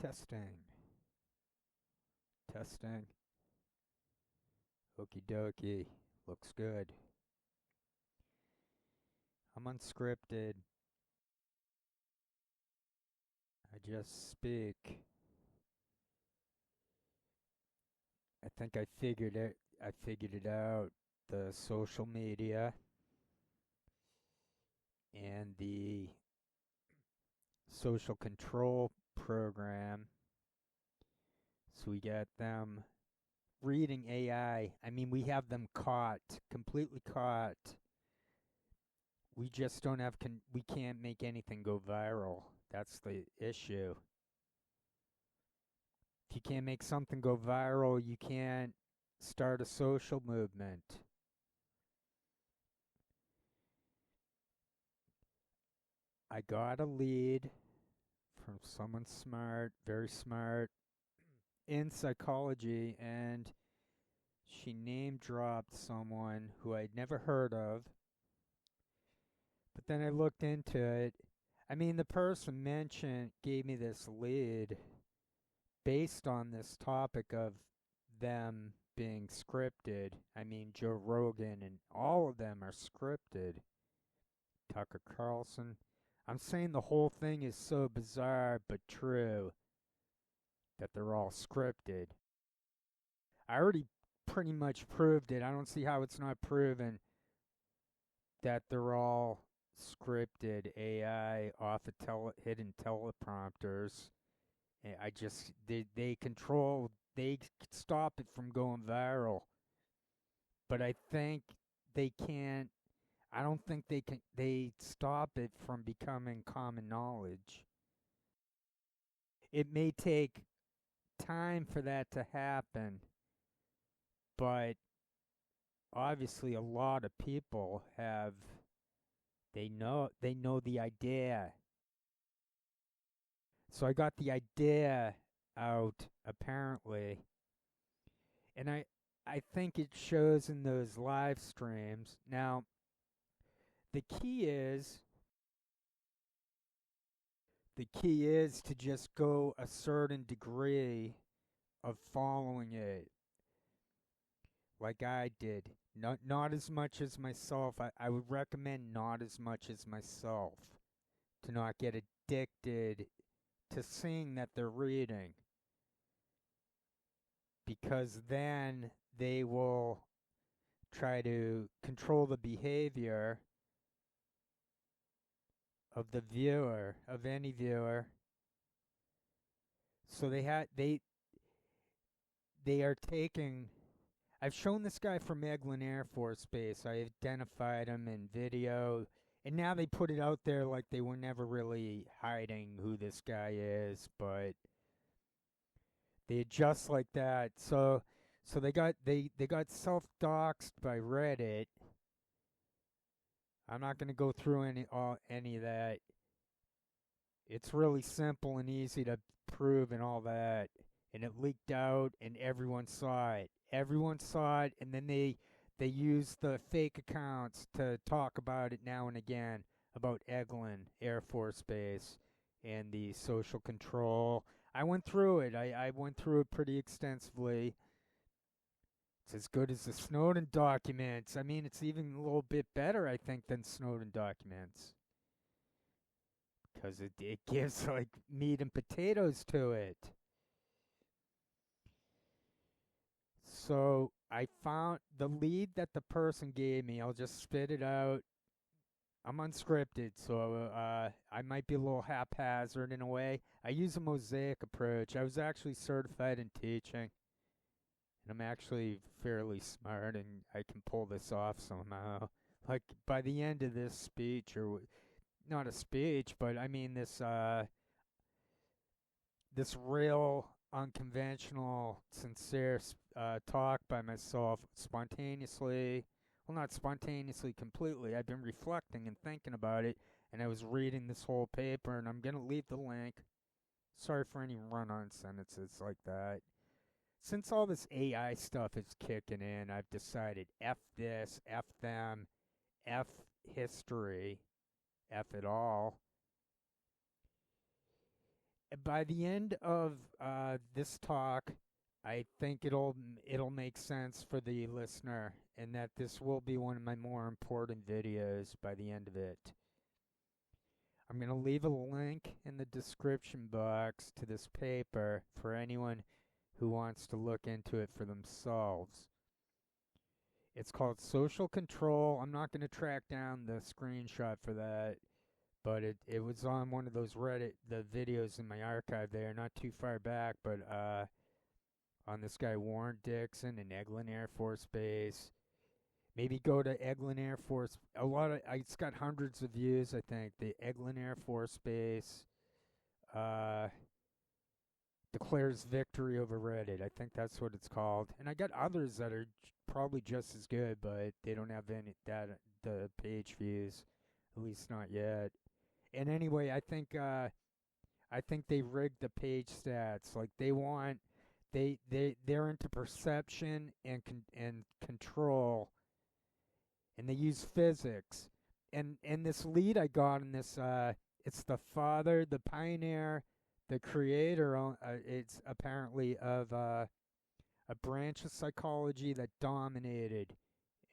Testing. Testing. Okie dokie. Looks good. I'm unscripted. I just speak. I think I figured it. I figured it out. The social media and the social control program. So we got them reading AI. I mean, we have them caught, completely caught. We just don't have, we can't make anything go viral. That's the issue. If you can't make something go viral, you can't start a social movement. I got a lead from someone smart, very smart, in psychology, and she name dropped someone who I'd never heard of. But then I looked into it. I mean, the person mentioned gave me this lead based on this topic of them being scripted. I mean, Joe Rogan and all of them are scripted. Tucker Carlson. I'm saying the whole thing is so bizarre but true that they're all scripted. I already pretty much proved it. I don't see how it's not proven that they're all scripted AI off of hidden teleprompters. They control, they stop it from going viral. But I think they can't, I don't think they stop it from becoming common knowledge. It may take time for that to happen, but obviously a lot of people they know the idea. So I got the idea out apparently, and I think it shows in those live streams. Now, the key is the key is to just go a certain degree of following it, like I did. Not as much as myself. I would recommend not as much as myself to not get addicted to seeing that they're reading, because then they will try to control the behavior of the viewer, of any viewer. So they are taking. I've shown this guy from Eglin Air Force Base. I identified him in video, and now they put it out there like they were never really hiding who this guy is, but they adjust like that. So they got self-doxed by Reddit. I'm not going to go through any of that. It's really simple and easy to prove and all that. And it leaked out and everyone saw it. Everyone saw it, and then they used the fake accounts to talk about it now and again, about Eglin Air Force Base and the social control. I went through it. I went through it pretty extensively. It's as good as the Snowden documents. I mean, it's even a little bit better, I think, than Snowden documents, because it gives like meat and potatoes to it. So I found the lead that the person gave me. I'll just spit it out. I'm unscripted, so I might be a little haphazard in a way. I use a mosaic approach. I was actually certified in teaching, and I'm actually fairly smart, and I can pull this off somehow. Like by the end of this speech, or not a speech, but I mean this real unconventional, sincere talk by myself spontaneously. Well, not spontaneously completely. I've been reflecting and thinking about it, and I was reading this whole paper, and I'm going to leave the link. Sorry for any run on sentences like that. Since all this AI stuff is kicking in, I've decided F this, F them, F history, F it all. by the end of this talk, I think it'll make sense for the listener, and that this will be one of my more important videos by the end of it. I'm going to leave a link in the description box to this paper for anyone who wants to look into it for themselves. It's called Social Control. I'm not going to track down the screenshot for that, but it was on one of those Reddit, the videos in my archive there, not too far back, but on this guy Warren Dixon in Eglin Air Force Base. Maybe go to Eglin Air Force. It's got hundreds of views, I think. The Eglin Air Force Base declares victory over Reddit. I think that's what it's called. And I got others that are probably just as good, but they don't have any the page views, at least not yet. And anyway, I think they rigged the page stats. Like they're into perception and control, and they use physics. And this lead I got in this, it's the father, the pioneer, the creator. It's apparently of a branch of psychology that dominated,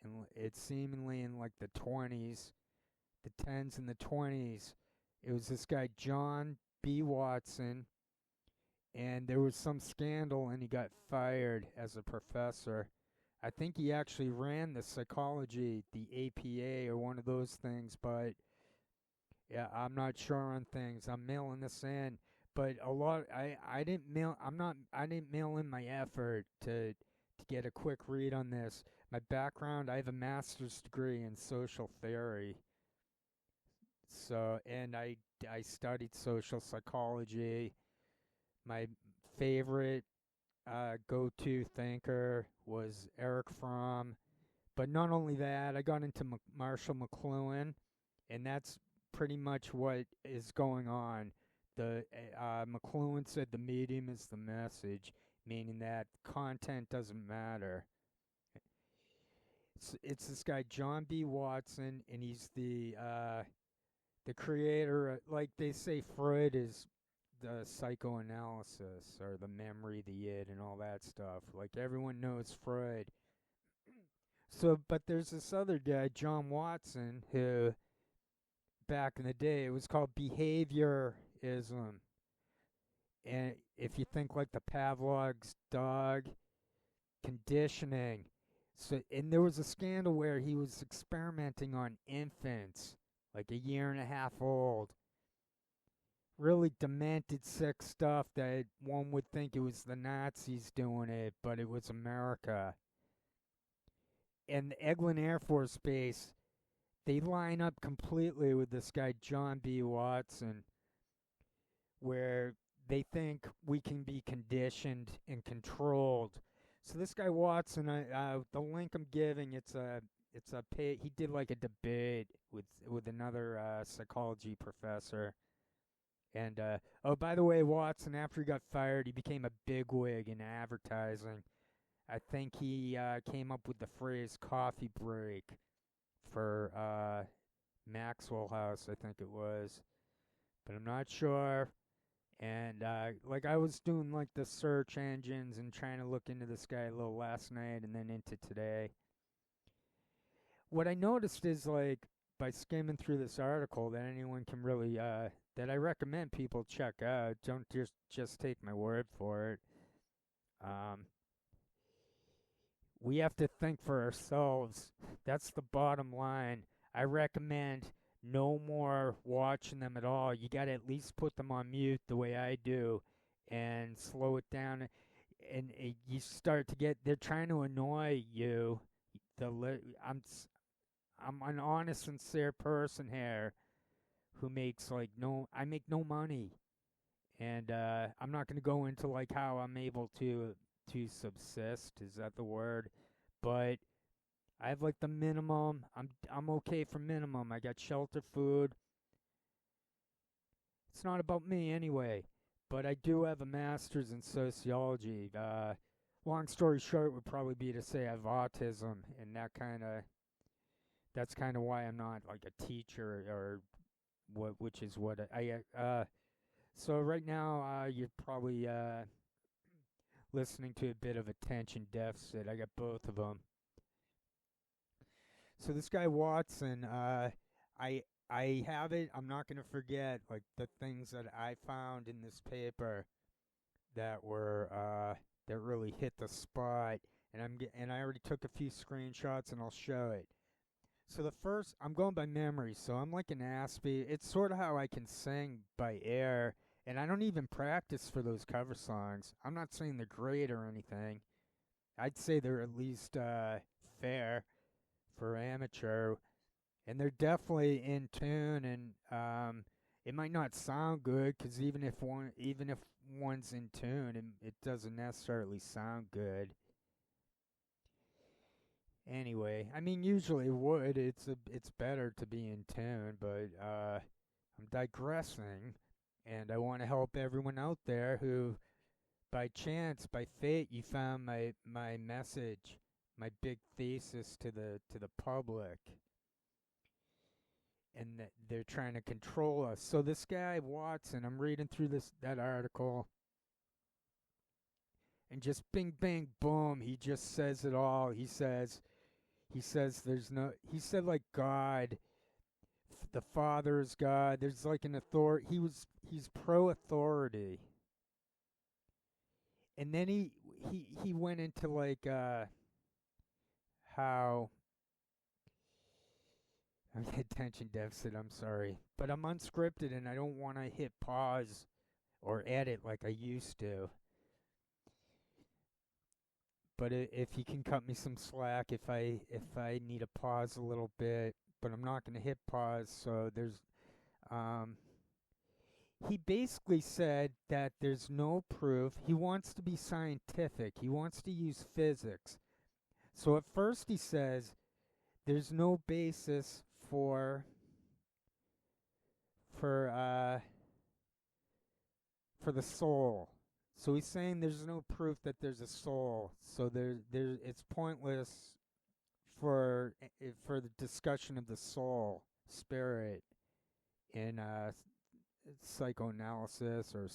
and it's seemingly in like the 20s, the 10s and the 20s. It was this guy John B. Watson, and there was some scandal, and he got fired as a professor. I think he actually ran the psychology, the APA, or one of those things, but yeah, I'm not sure on things. I'm mailing this in, but I didn't mail in my effort to get a quick read on this. My background, I have a master's degree in social theory. So, and I studied social psychology. My favorite go-to thinker was Eric Fromm. But not only that, I got into Marshall McLuhan, and that's pretty much what is going on. The McLuhan said the medium is the message, meaning that content doesn't matter. It's this guy John B. Watson, and he's the creator. Like they say, Freud is the psychoanalysis or the memory, the id, and all that stuff. Like everyone knows Freud. So, but there's this other guy, John Watson, who back in the day it was called behaviorism. And if you think like the Pavlov's dog, conditioning. So, and there was a scandal where he was experimenting on infants, like a year and a half old. Really demented, sick stuff that one would think it was the Nazis doing it, but it was America. And the Eglin Air Force Base, they line up completely with this guy John B. Watson, where they think we can be conditioned and controlled. So this guy Watson, the link I'm giving, he did like a debate with another psychology professor. And oh, by the way, Watson, after he got fired, he became a bigwig in advertising. I think he came up with the phrase "coffee break" for Maxwell House, I think it was, but I'm not sure. And like I was doing like the search engines and trying to look into this guy a little last night and then into today. What I noticed is like by skimming through this article that anyone can really that I recommend people check out. Don't just take my word for it. We have to think for ourselves. That's the bottom line. I recommend no more watching them at all. You got to at least put them on mute the way I do and slow it down. And you start to get, they're trying to annoy you. I'm an honest, sincere person here who makes I make no money. And I'm not going to go into like how I'm able to subsist. Is that the word? But I have like the minimum. I'm okay for minimum. I got shelter, food. It's not about me anyway. But I do have a master's in sociology. Long story short would probably be to say I have autism, and that's kind of why I'm not like a teacher or which is what I So right now, you're probably listening to a bit of attention deficit. I got both of them. So this guy Watson, I I have it. I'm not gonna forget like the things that I found in this paper that were that really hit the spot, and and I already took a few screenshots, and I'll show it. So the first, I'm going by memory, so I'm like an AFB. It's sort of how I can sing by ear, and I don't even practice for those cover songs. I'm not saying they're great or anything. I'd say they're at least fair for amateur, and they're definitely in tune. And it might not sound good because even if one's in tune, it doesn't necessarily sound good. Anyway, I mean, usually it would. It's better to be in tune, but I'm digressing, and I want to help everyone out there who, by chance, by fate, you found my message, my big thesis to the public, and that they're trying to control us. So this guy Watson, I'm reading through this that article, and just bing bang boom, he just says it all. He says there's no. He said like God, the Father is God. There's like an authority. He's pro authority, and then he went into like how I'm attention deficit. I'm sorry, but I'm unscripted and I don't want to hit pause or edit like I used to. But if you can cut me some slack if I need to pause a little bit, but I'm not going to hit pause. So there's um he basically said that there's no proof. He wants to be scientific. He wants to use physics. So at first he says there's no basis for uh for the soul. So he's saying there's no proof that there's a soul. So there it's pointless for the discussion of the soul, spirit in psychoanalysis or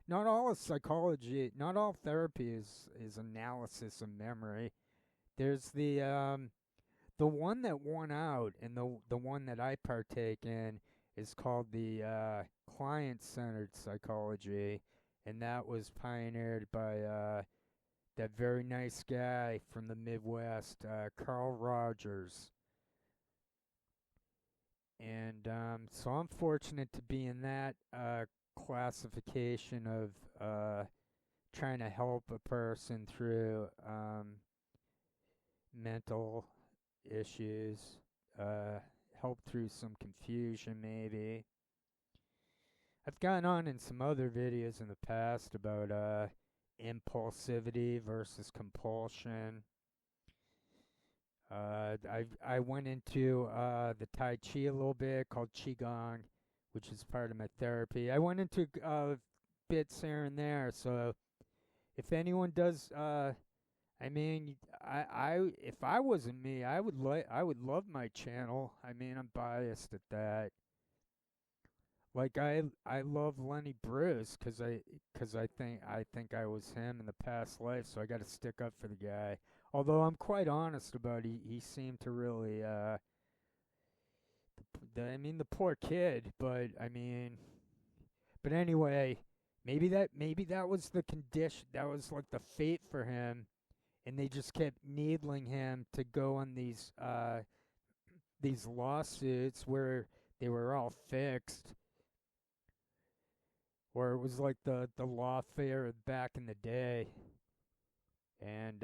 not all psychology, not all therapy is analysis of memory. There's the one that won out, and the one that I partake in is called the client-centered psychology, and that was pioneered by that very nice guy from the Midwest, Carl Rogers. And so I'm fortunate to be in that classification of trying to help a person through mental issues, help through some confusion, maybe. I've gone on in some other videos in the past about impulsivity versus compulsion. I went into the Tai Chi a little bit, called Qigong, which is part of my therapy. I went into bits here and there. So if anyone does, I mean, if I wasn't me, I would love my channel. I mean, I'm biased at that. Like I love Lenny Bruce because I think I was him in the past life, so I got to stick up for the guy. Although I'm quite honest about he seemed to really I mean the poor kid, but I mean, but anyway, maybe that was the condition, that was like the fate for him, and they just kept needling him to go on these lawsuits where they were all fixed, or it was like the lawfare back in the day. And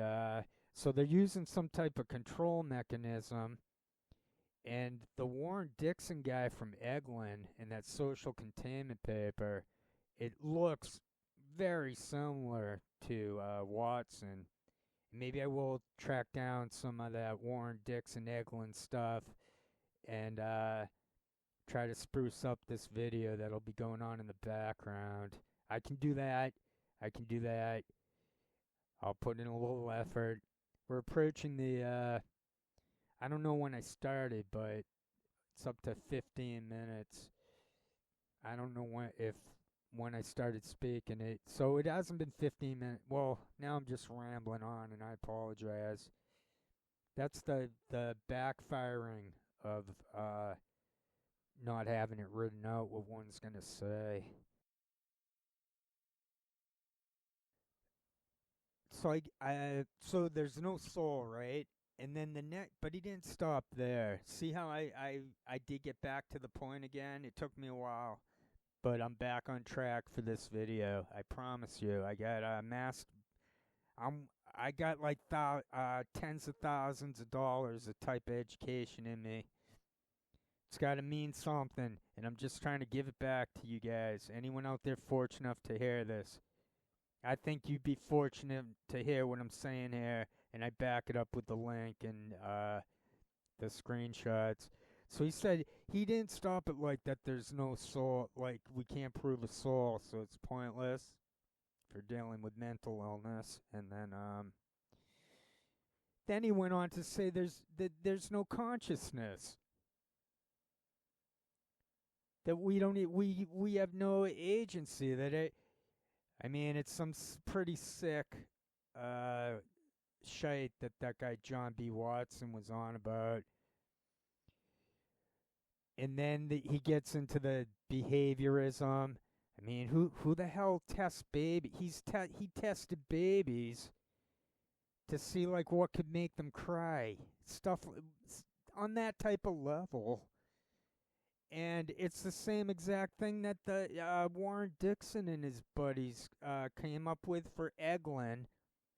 so they're using some type of control mechanism. And the Warren Dixon guy from Eglin in that social containment paper, it looks very similar to Watson. Maybe I will track down some of that Warren Dixon Eglin stuff and try to spruce up this video that'll be going on in the background. I can do that. I can do that. I'll put in a little effort. We're approaching the, I don't know when I started, but it's up to 15 minutes. I don't know if when I started speaking it. So it hasn't been 15 minutes. Well, now I'm just rambling on, and I apologize. That's the backfiring of not having it written out what one's gonna say. So so there's no soul, right? And then the next, but he didn't stop there. See how I did get back to the point again? It took me a while, but I'm back on track for this video. I promise you. I got amassed. I got like tens of thousands of dollars of type of education in me. It's got to mean something, and I'm just trying to give it back to you guys. Anyone out there fortunate enough to hear this? I think you'd be fortunate to hear what I'm saying here, and I back it up with the link and the screenshots. So he said he didn't stop it like that. There's no soul, like we can't prove a soul, so it's pointless for dealing with mental illness. And then he went on to say there's no consciousness, that we don't we have no agency. I mean, it's some pretty sick shite that guy John B. Watson was on about. And then he gets into the behaviorism. I mean, who the hell tests baby? He tested babies to see like what could make them cry, stuff on that type of level. And it's the same exact thing that the Warren Dixon and his buddies came up with for Eglin.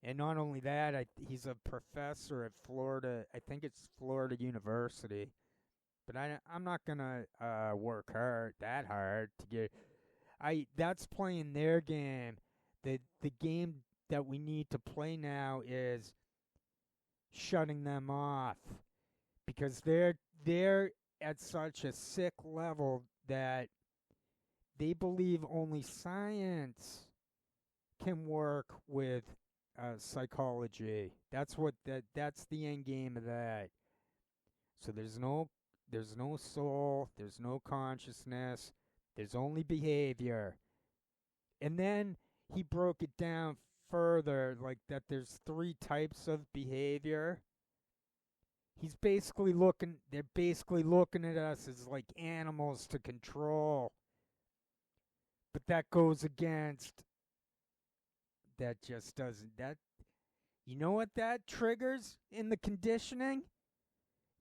And not only that, he's a professor at Florida. I think it's Florida University. But I'm not gonna work that hard to get. That's playing their game. The game that we need to play now is shutting them off, because they're at such a sick level that they believe only science can work with psychology. That's the end game of that. So there's no soul, there's no consciousness, there's only behavior. And then he broke it down further, like that there's 3 types of behavior. They're basically looking at us as like animals to control. But that goes against, that just doesn't, you know what that triggers in the conditioning?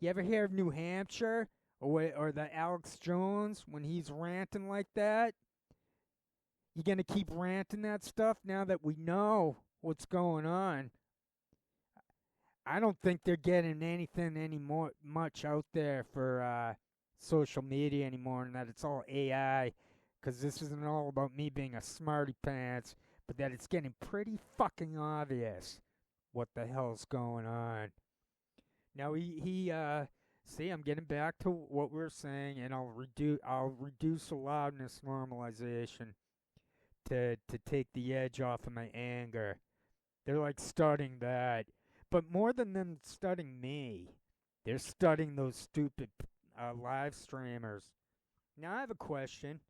You ever hear of New Hampshire or the Alex Jones when he's ranting like that? You gonna keep ranting that stuff now that we know what's going on? I don't think they're getting anything much out there for social media anymore, and that it's all AI. Because this isn't all about me being a smarty pants, but that it's getting pretty fucking obvious what the hell's going on. Now see, I'm getting back to what we were saying, and I'll reduce the loudness normalization to take the edge off of my anger. They're like studying that, but more than them studying me, they're studying those stupid live streamers. Now I have a question: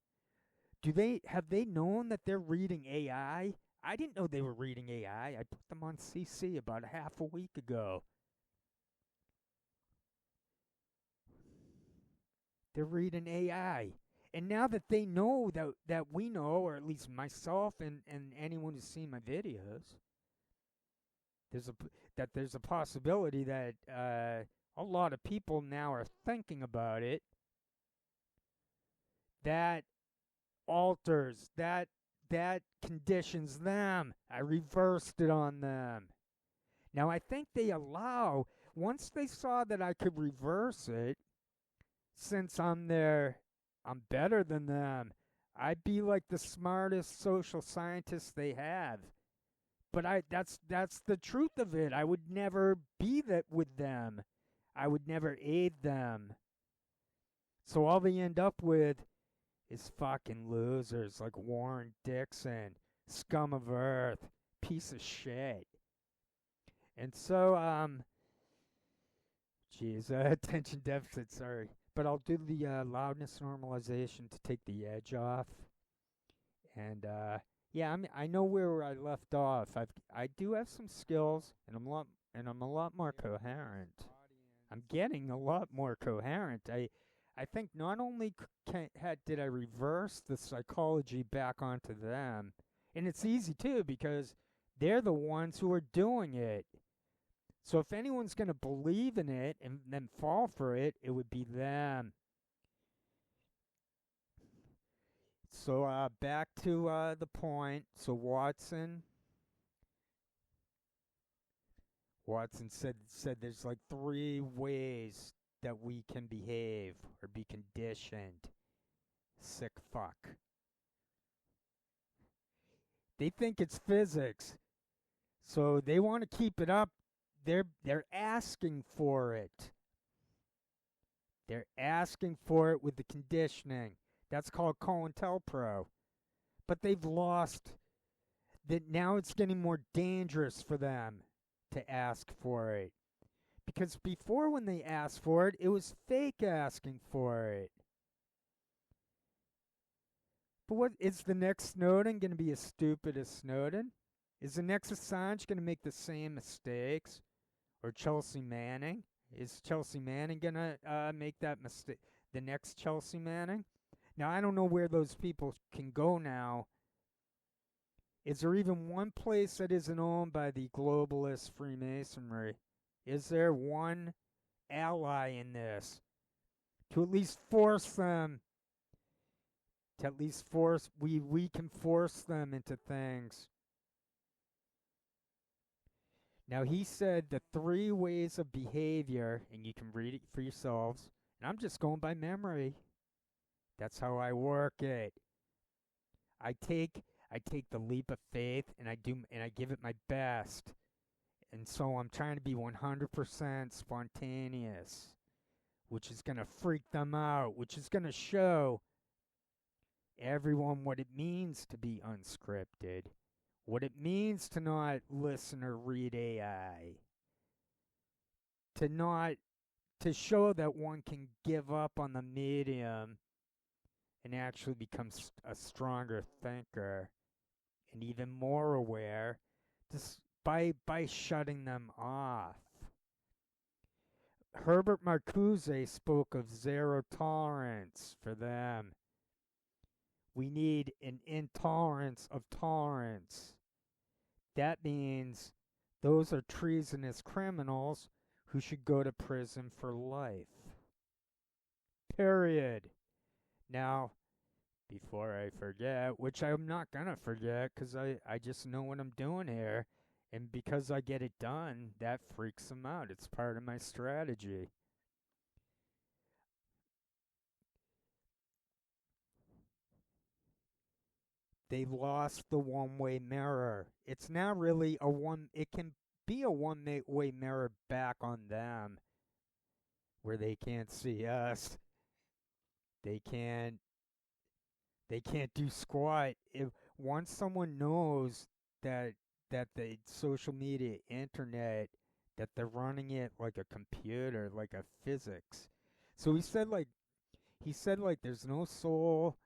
have they known that they're reading AI? I didn't know they were reading AI. I put them on CC about a half a week ago. They're reading AI. And now that they know that we know, or at least myself and anyone who's seen my videos, there's a possibility that a lot of people now are thinking about it. That alters, that conditions them. I reversed it on them. Now I think they allow, once they saw that I could reverse it, since I'm better than them. I'd be like the smartest social scientist they have. But that's the truth of it. I would never be that with them. I would never aid them. So all they end up with is fucking losers like Warren Dixon, scum of earth, piece of shit. And so attention deficit, sorry. But I'll do the loudness normalization to take the edge off. And yeah, I know where I left off. I do have some skills, and I'm a lot more coherent. I'm getting a lot more coherent. I think not only did I reverse the psychology back onto them, and it's easy too because they're the ones who are doing it. So if anyone's going to believe in it and then fall for it, it would be them. So back to the point. So Watson said there's like three ways that we can behave or be conditioned. Sick fuck. They think it's physics, so they want to keep it up. They're asking for it. They're asking for it with the conditioning. That's called COINTELPRO. But they've lost that. Now it's getting more dangerous for them to ask for it. Because before, when they asked for it, it was fake asking for it. But what is the next Snowden going to be as stupid as Snowden? Is the next Assange going to make the same mistakes? Or Chelsea Manning? Is Chelsea Manning going to make that mistake? The next Chelsea Manning? Now, I don't know where those people can go now. Is there even one place that isn't owned by the globalist Freemasonry? Is there one ally in this? To at least force them. To at least force, we can force them into things. Now, he said the three ways of behavior, and you can read it for yourselves, and I'm just going by memory. That's how I work it. I take the leap of faith and I give it my best. And so I'm trying to be 100% spontaneous, which is going to freak them out, which is going to show everyone what it means to be unscripted, what it means to not listen or read AI, to show that one can give up on the medium and actually become a stronger thinker and even more aware just by shutting them off. Herbert Marcuse spoke of zero tolerance for them. We need an intolerance of tolerance. That means those are treasonous criminals who should go to prison for life. Period. Now, before I forget, which I'm not going to forget because I just know what I'm doing here, and because I get it done, that freaks them out. It's part of my strategy. They lost the one-way mirror. It's now really it can be a one-way mirror back on them where they can't see us. They can't do squat. If once someone knows that the social media internet, that they're running it like a computer, like a physics. So he said like there's no soul,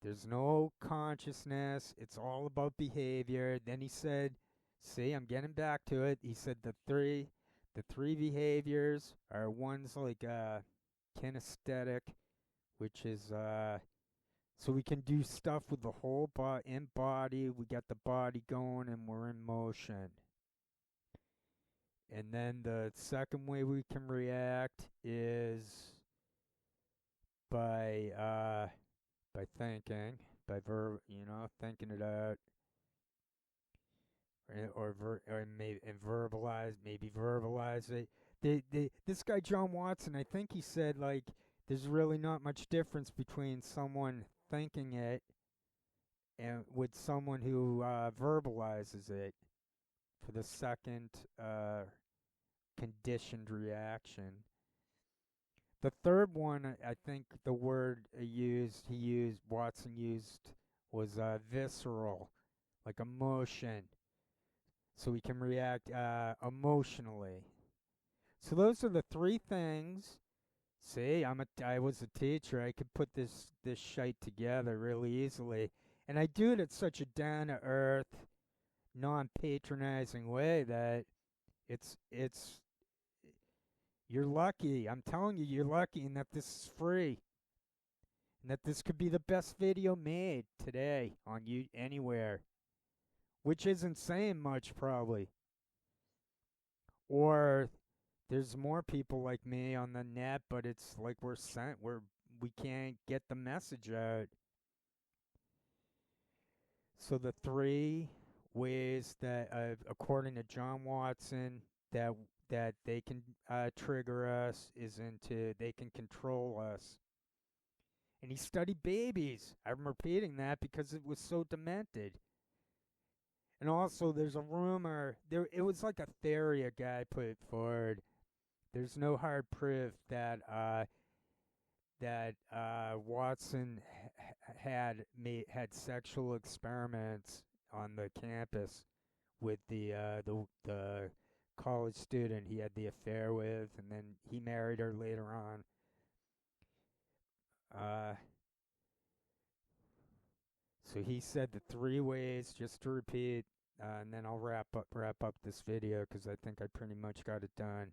there's no consciousness, it's all about behavior. Then he said, see, I'm getting back to it. He said the three behaviors are one's like kinesthetic, which is so we can do stuff with the whole body. We got the body going and we're in motion. And then the second way we can react is by thinking, thinking it out, or maybe and verbalize it. This guy John Watson, I think he said like there's really not much difference between someone thinking it and with someone who verbalizes it for the second conditioned reaction. The third one, I think the word Watson used was visceral, like emotion. So we can react emotionally. So those are the three things. See, I was a teacher. I could put this shite together really easily. And I do it in such a down-to-earth, non-patronizing way that it's you're lucky. I'm telling you, you're lucky, and that this is free, and that this could be the best video made today on you anywhere, which isn't saying much probably. Or there's more people like me on the net, but it's like we can't get the message out. So the three ways that, according to John Watson, that they can trigger us is into they can control us. And he studied babies. I'm repeating that because it was so demented. And also, there's a rumor there. It was like a theory a guy put forward. There's no hard proof that Watson had sexual experiments on the campus with the college student he had the affair with, and then he married her later on. Uh, so he said the three ways, just to repeat, and then I'll wrap up this video because I think I pretty much got it done.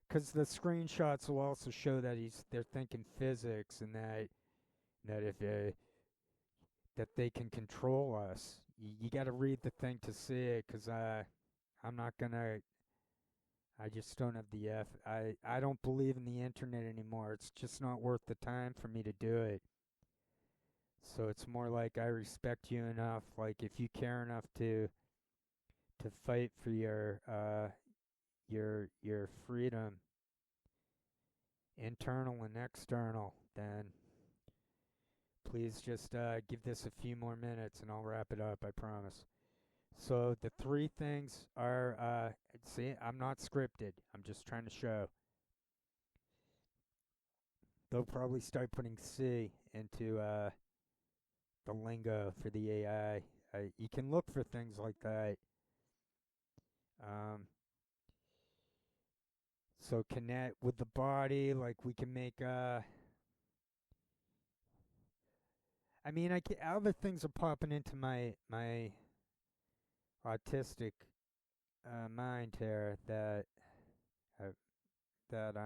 Because the screenshots will also show that they're thinking physics, and that if that they can control us. You got to read the thing to see it, because I'm not gonna. I just don't have the I don't believe in the internet anymore. It's just not worth the time for me to do it. So it's more like I respect you enough. Like, if you care enough to fight for your freedom, internal and external, then please just give this a few more minutes and I'll wrap it up, I promise. So the three things are, see, I'm not scripted. I'm just trying to show. They'll probably start putting C into the lingo for the AI. You can look for things like that. Um, so connect with the body, like we can make I mean, other things are popping into my autistic mind here uh, that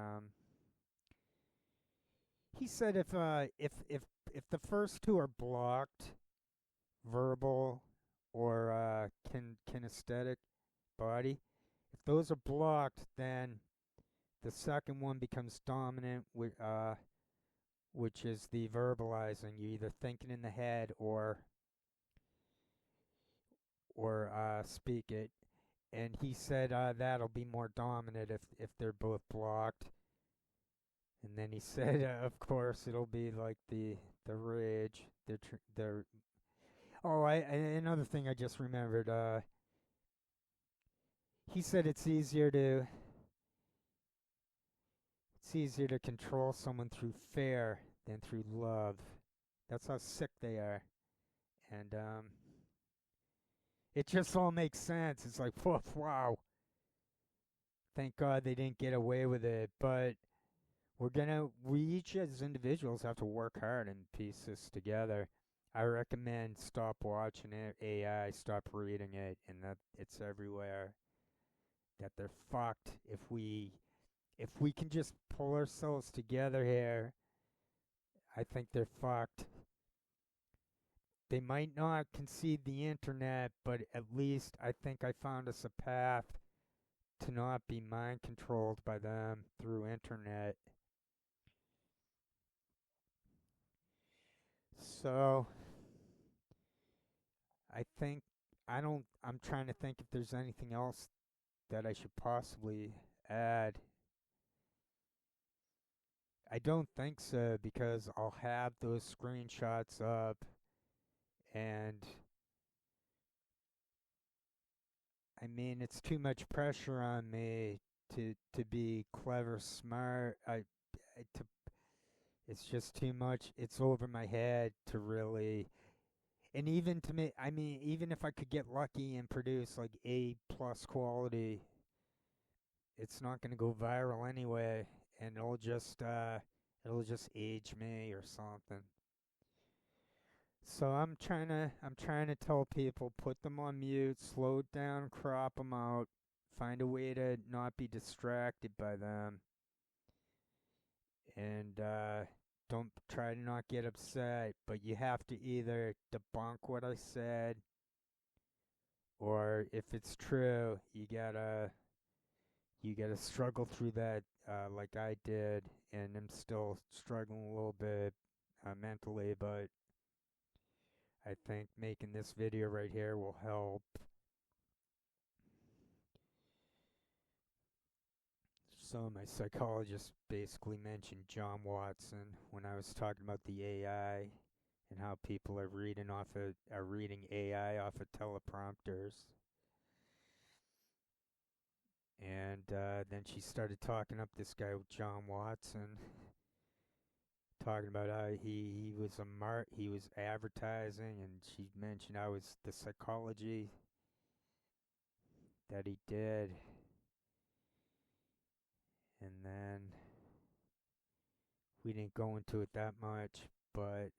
he said if the first two are blocked, verbal or kinesthetic body, if those are blocked, then the second one becomes dominant, which is the verbalizing. You either thinking in the head or speak it. And he said that'll be more dominant if they're both blocked. And then he said, of course, it'll be like the rage. Oh, another thing I just remembered. He said it's easier to control someone through fear than through love. That's how sick they are, and it just all makes sense. It's like, woof, wow. Thank God they didn't get away with it, but we each as individuals have to work hard and piece this together. I recommend stop watching it, AI, stop reading it, and that it's everywhere. That they're fucked if we can just pull ourselves together here. I think they're fucked. They might not concede the internet, but at least I think I found us a path to not be mind controlled by them through internet. So I think I'm trying to think if there's anything else that I should possibly add. I don't think so, because I'll have those screenshots up, and I mean, it's too much pressure on me to be clever, smart. To It's just too much. It's over my head to really. And even to me, I mean, even if I could get lucky and produce like A plus quality, it's not going to go viral anyway, and it'll just age me or something. So I'm trying to tell people, put them on mute, slow it down, crop them out, find a way to not be distracted by them, and don't try to not get upset. But you have to either debunk what I said, or if it's true, you gotta struggle through that like I did, and I'm still struggling a little bit mentally, but I think making this video right here will help. So my psychologist basically mentioned John Watson when I was talking about the AI and how people are reading AI off of teleprompters. And then she started talking up this guy John Watson, talking about how he was advertising, and she mentioned I was the psychology that he did, and then we didn't go into it that much, but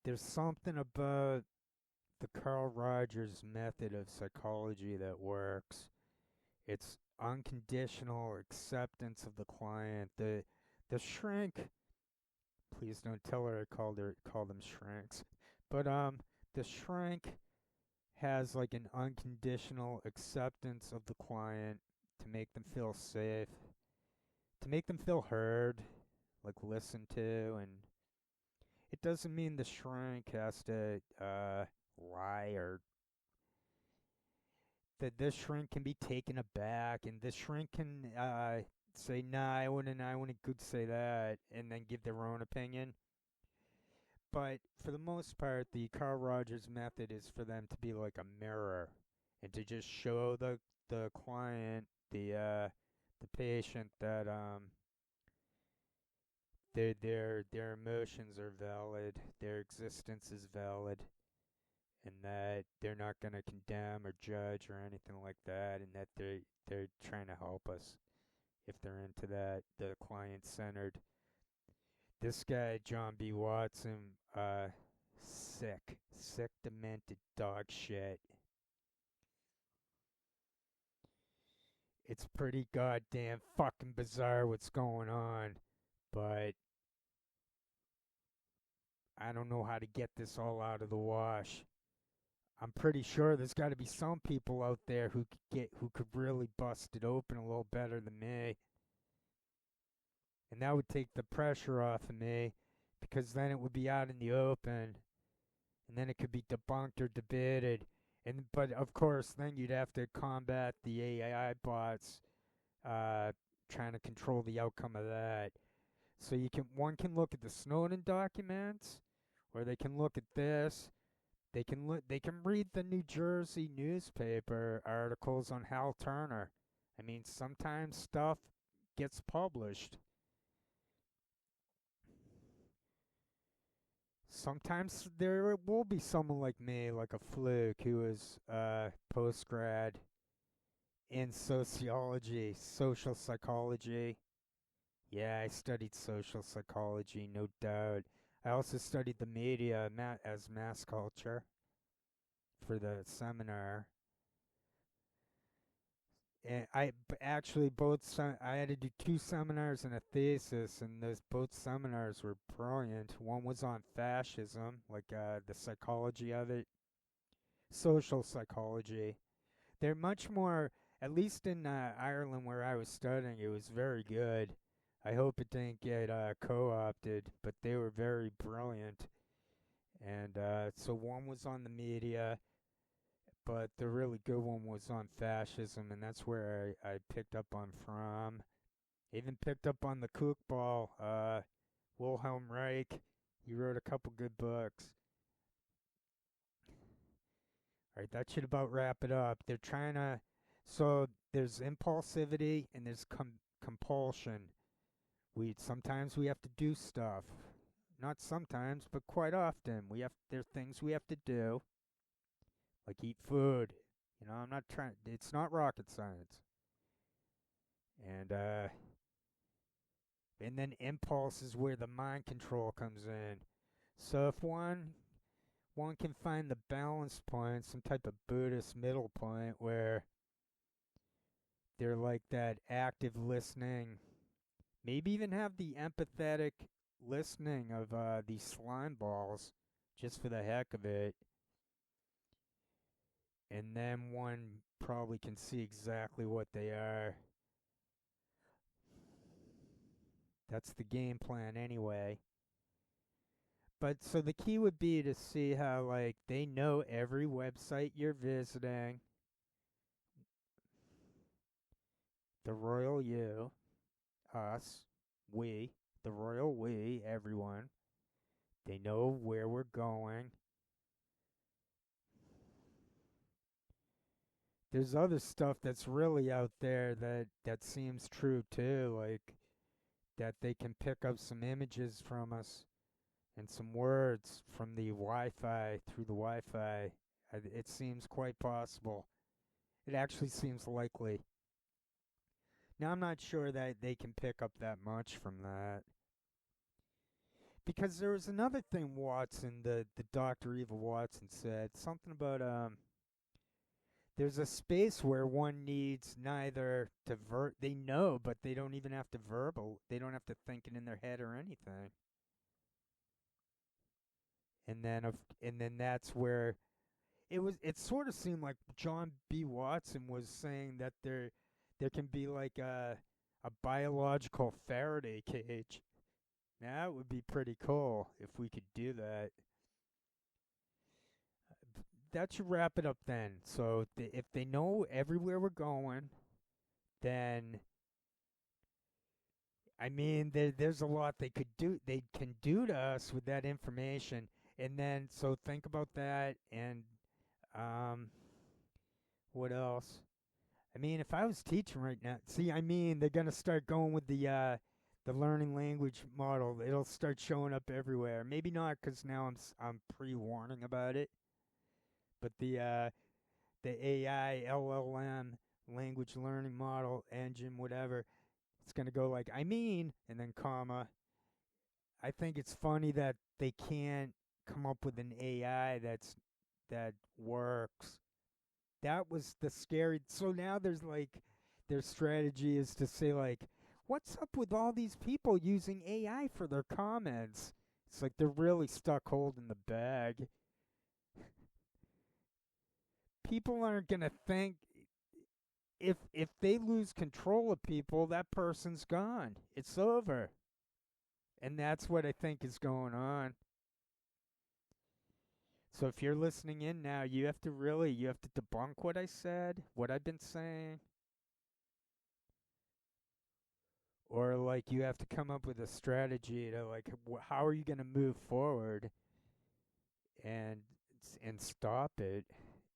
there's something about the Carl Rogers method of psychology that works. It's unconditional acceptance of the client. The shrink, please don't tell her I called them shrinks. But the shrink has like an unconditional acceptance of the client to make them feel safe, to make them feel heard, like listened to, and it doesn't mean the shrink has to lie, or that this shrink can be taken aback, and this shrink can say, "Nah, I wouldn't good say that," and then give their own opinion. But for the most part, the Carl Rogers method is for them to be like a mirror, and to just show the client, the patient, that their emotions are valid, their existence is valid, and that they're not going to condemn or judge or anything like that, and that they're trying to help us if they're into that, the client centered. This guy John B. Watson, sick, demented dog shit. It's pretty goddamn fucking bizarre what's going on, but I don't know how to get this all out of the wash. I'm pretty sure there's got to be some people out there who could really bust it open a little better than me, and that would take the pressure off of me, because then it would be out in the open, and then it could be debunked or debated, and but of course then you'd have to combat the AI bots uh, trying to control the outcome of that. So one can look at the Snowden documents, or they can look at this. They can read the New Jersey newspaper articles on Hal Turner. I mean, sometimes stuff gets published. Sometimes there will be someone like me, like a fluke, who is post grad in sociology, social psychology. Yeah, I studied social psychology, no doubt. I also studied the media as mass culture for the seminar. And actually I had to do two seminars and a thesis, and those both seminars were brilliant. One was on fascism, like the psychology of it, social psychology. They're much more, at least in Ireland where I was studying, it was very good. I hope it didn't get co-opted, but they were very brilliant. And so one was on the media, but the really good one was on fascism, and that's where I picked up on from. Even picked up on the kookball, Wilhelm Reich. He wrote a couple good books. All right, that should about wrap it up. They're trying to. So there's impulsivity and there's compulsion. Sometimes we have to do stuff. Not sometimes, but quite often. There are things we have to do, like eat food. I'm not trying. It's not rocket science. And and then impulse is where the mind control comes in. So if one can find the balance point, some type of Buddhist middle point where they're like that active listening, maybe even have the empathetic listening of these slime balls just for the heck of it, and then one probably can see exactly what they are. That's the game plan anyway. But so the key would be to see how like they know every website you're visiting, the royal you, us, we, the royal we, everyone. They know where we're going. There's other stuff that's really out there that seems true too, like that they can pick up some images from us and some words from the Wi-Fi through the Wi-Fi. It seems quite possible. It actually seems likely. Now I'm not sure that they can pick up that much from that. Because there was another thing Watson, the Dr. Evil Watson said, something about there's a space where one needs neither to they know, but they don't even have to verbal. They don't have to think it in their head or anything. And then that's where it sort of seemed like John B. Watson was saying that there can be like a biological Faraday cage. Now that would be pretty cool if we could do that. That should wrap it up then. So if they know everywhere we're going, then I mean there's a lot they could do. They can do to us with that information. And then so think about that. And um, what else? I mean, if I was teaching right now, see, I mean, they're gonna start going with the learning language model. It'll start showing up everywhere. Maybe not, because now I'm pre-warning about it. But the AI LLM language learning model engine, whatever, it's gonna go like I mean, and then comma. I think it's funny that they can't come up with an AI that works. That was the scary. So now there's like their strategy is to say like, what's up with all these people using AI for their comments? It's like they're really stuck holding the bag. People aren't gonna think if they lose control of people, that person's gone. It's over. And that's what I think is going on. So if you're listening in now, you have to debunk what I said, what I've been saying, or like you have to come up with a strategy to like how are you going to move forward and and stop it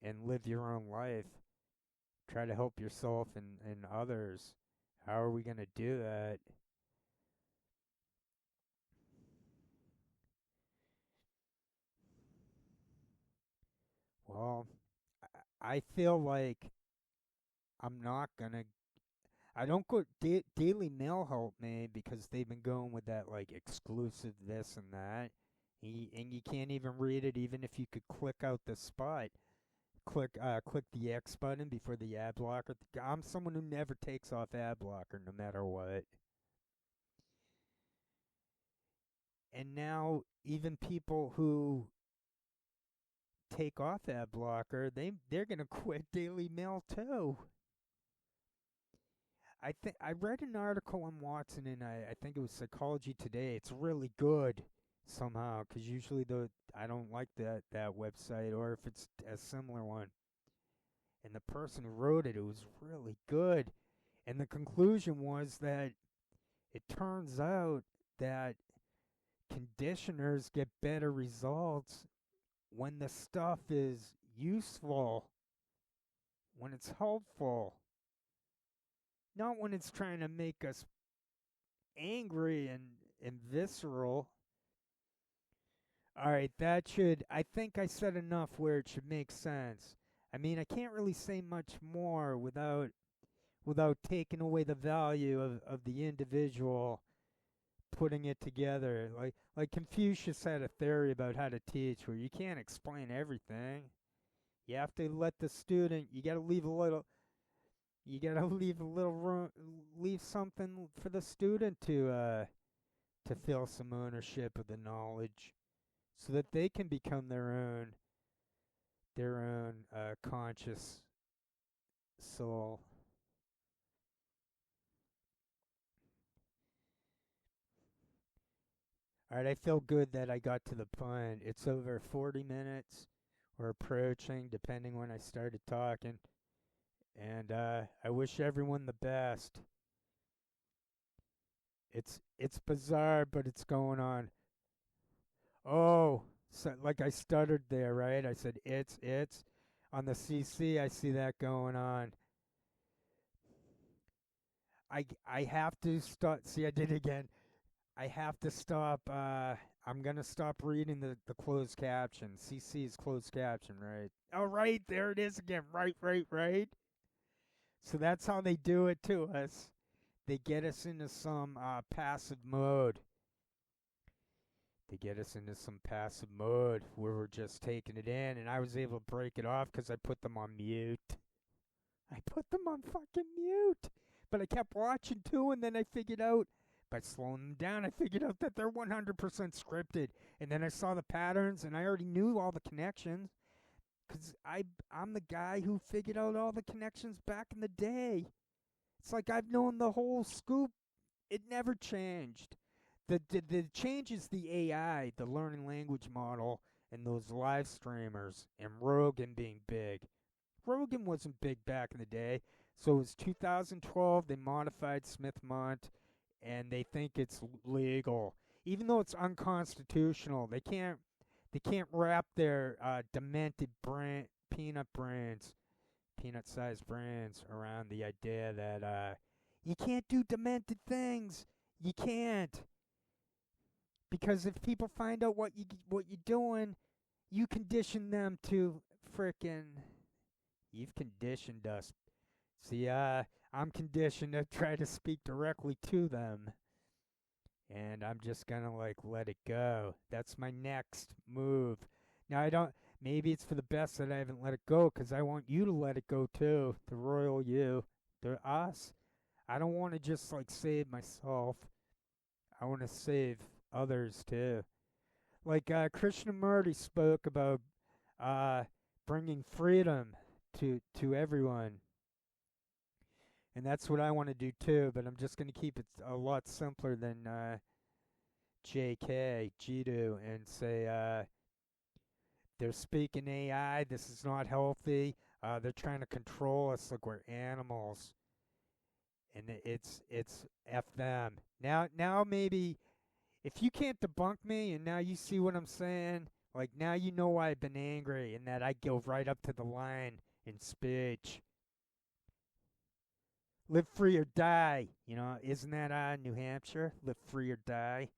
and live your own life. Try to help yourself and others. How are we going to do that? Well, I feel like I'm not gonna. I don't go. Daily Mail help me because they've been going with that like exclusive this and that. And you can't even read it, even if you could click out the spot. Click the X button before the ad blocker. I'm someone who never takes off ad blocker no matter what. And now even people who take off ad blocker, they're gonna quit Daily Mail too. I read an article on Watson, and I think it was Psychology Today. It's really good somehow because usually I don't like that website, or if it's a similar one. And the person who wrote it was really good. And the conclusion was that it turns out that conditioners get better results when the stuff is useful, when it's helpful, not when it's trying to make us angry and visceral. All right, I think I said enough where it should make sense. I mean, I can't really say much more without taking away the value of the individual putting it together. Like Confucius had a theory about how to teach where you can't explain everything. You have to let the student, you gotta leave a little room, leave something for the student to feel some ownership of the knowledge so that they can become their own conscious soul. All right, I feel good that I got to the point. It's over 40 minutes. We're approaching, depending when I started talking. And I wish everyone the best. It's bizarre, but it's going on. Oh, so, like I stuttered there, right? I said it's. On the CC, I see that going on. I have to stop. See, I did it again. I have to stop. I'm gonna stop reading the closed caption. CC is closed caption, right? Oh, right, there it is again. Right, right, right. So that's how they do it to us. They get us into some passive mode. They get us into some passive mode where we're just taking it in, and I was able to break it off because I put them on mute. I put them on fucking mute. But I kept watching too, and then I figured out by slowing them down, I figured out that they're 100% scripted. And then I saw the patterns, and I already knew all the connections because I'm the guy who figured out all the connections back in the day. It's like I've known the whole scoop. It never changed. The change is the AI, the learning language model, and those live streamers, and Rogan being big. Rogan wasn't big back in the day. So it was 2012. They modified Smith-Mont, and they think it's legal, even though it's unconstitutional. They can't wrap their demented peanut-sized brains around the idea that you can't do demented things. You can't, because if people find out what you're doing, you condition them to frickin'. You've conditioned us. See, I'm conditioned to try to speak directly to them. And I'm just gonna like let it go. That's my next move. Now I don't. Maybe it's for the best that I haven't let it go, because I want you to let it go too. The royal you, the us. I don't want to just like save myself. I want to save others too. Like Krishnamurti spoke about uh, bringing freedom to everyone, and that's what I want to do too. But I'm just going to keep it a lot simpler than JK Jidu and say they're speaking AI. This is not healthy. They're trying to control us like we're animals, and it's f them. Now maybe if you can't debunk me, and now you see what I'm saying. Like now you know why I've been angry, and that I go right up to the line in speech. Live free or die. Isn't that New Hampshire? Live free or die.